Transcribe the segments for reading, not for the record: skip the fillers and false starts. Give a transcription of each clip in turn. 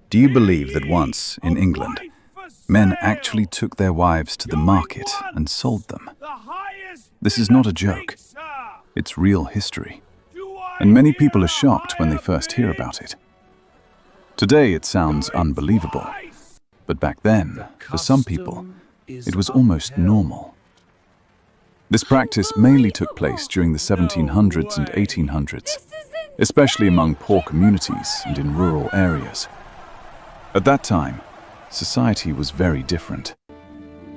Do you believe that once, in England, men actually took their wives to the market and sold them? This is not a joke. It's real history. And many people are shocked when they first hear about it. Today it sounds unbelievable. But back then, for some people, it was almost normal. This practice mainly took place during the 1700s and 1800s, especially among poor communities and in rural areas. At that time, society was very different.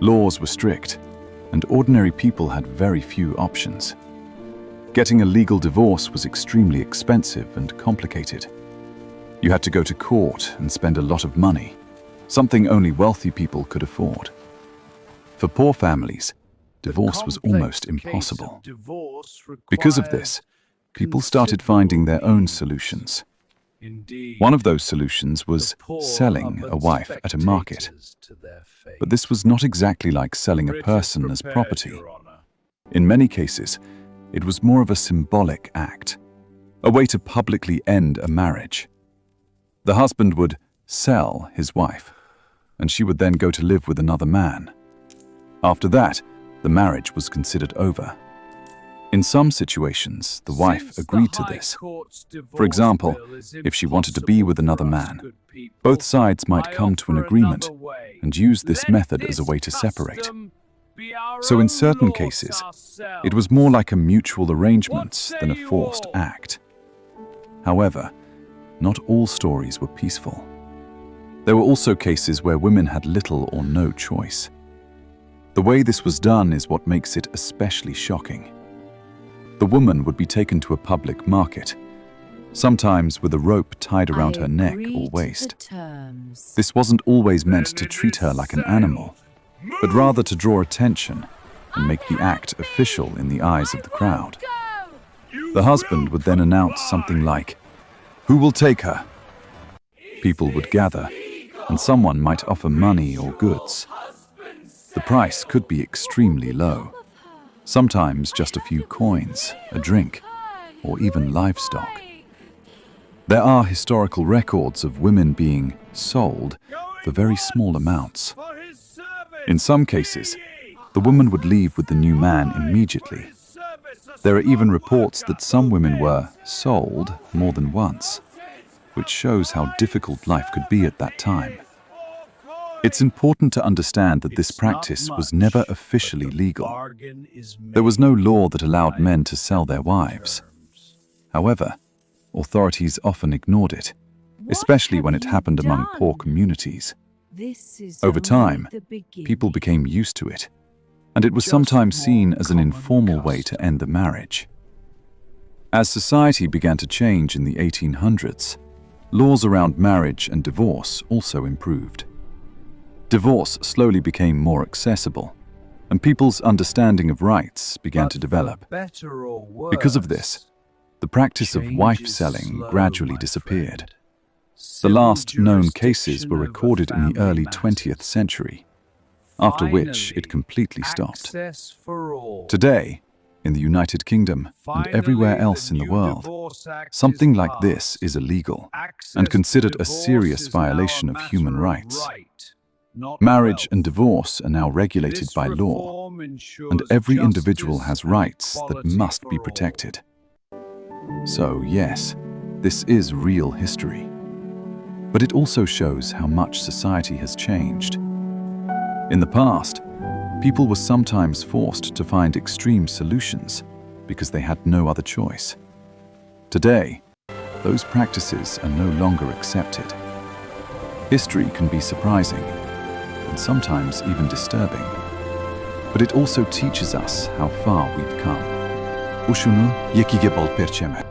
Laws were strict, and ordinary people had very few options. Getting a legal divorce was extremely expensive and complicated. You had to go to court and spend a lot of money, something only wealthy people could afford. For poor families, divorce was almost impossible. Because of this, people started finding their own solutions. One of those solutions was selling a wife at a market. But this was not exactly like selling a person as property. In many cases, it was more of a symbolic act, a way to publicly end a marriage. The husband would sell his wife, and she would then go to live with another man. After that, the marriage was considered over. In some situations, the wife agreed to this. For example, if she wanted to be with another man, both sides might come to an agreement and use this method as a way to separate. So in certain cases, it was more like a mutual arrangement than a forced act. However, not all stories were peaceful. There were also cases where women had little or no choice. The way this was done is what makes it especially shocking. The woman would be taken to a public market, sometimes with a rope tied around her neck or waist. This wasn't always meant to treat her like an animal, but rather to draw attention and make the act official in the eyes of the crowd. The husband would then announce something like, "Who will take her?" People would gather, and someone might offer money or goods. The price could be extremely low. Sometimes just a few coins, a drink, or even livestock. There are historical records of women being sold for very small amounts. In some cases, the woman would leave with the new man immediately. There are even reports that some women were sold more than once, which shows how difficult life could be at that time. It's important to understand that this practice was never officially legal. There was no law that allowed men to sell their wives. However, authorities often ignored it, especially when it happened among poor communities. Over time, people became used to it, and it was sometimes seen as an informal way to end the marriage. As society began to change in the 1800s, laws around marriage and divorce also improved. Divorce slowly became more accessible, and people's understanding of rights began to develop. Because of this, the practice of wife selling gradually disappeared. The last known cases were recorded in the early 20th century, after which it completely stopped. Today, in the United Kingdom and everywhere else in the world, something like this is illegal and considered a serious violation of human rights. Marriage and divorce are now regulated by law, and every individual has rights that must be protected. So yes, this is real history. But it also shows how much society has changed. In the past, people were sometimes forced to find extreme solutions because they had no other choice. Today, those practices are no longer accepted. History can be surprising, and sometimes even disturbing. But it also teaches us how far we've come. U shunu, jeki je boll perqeme.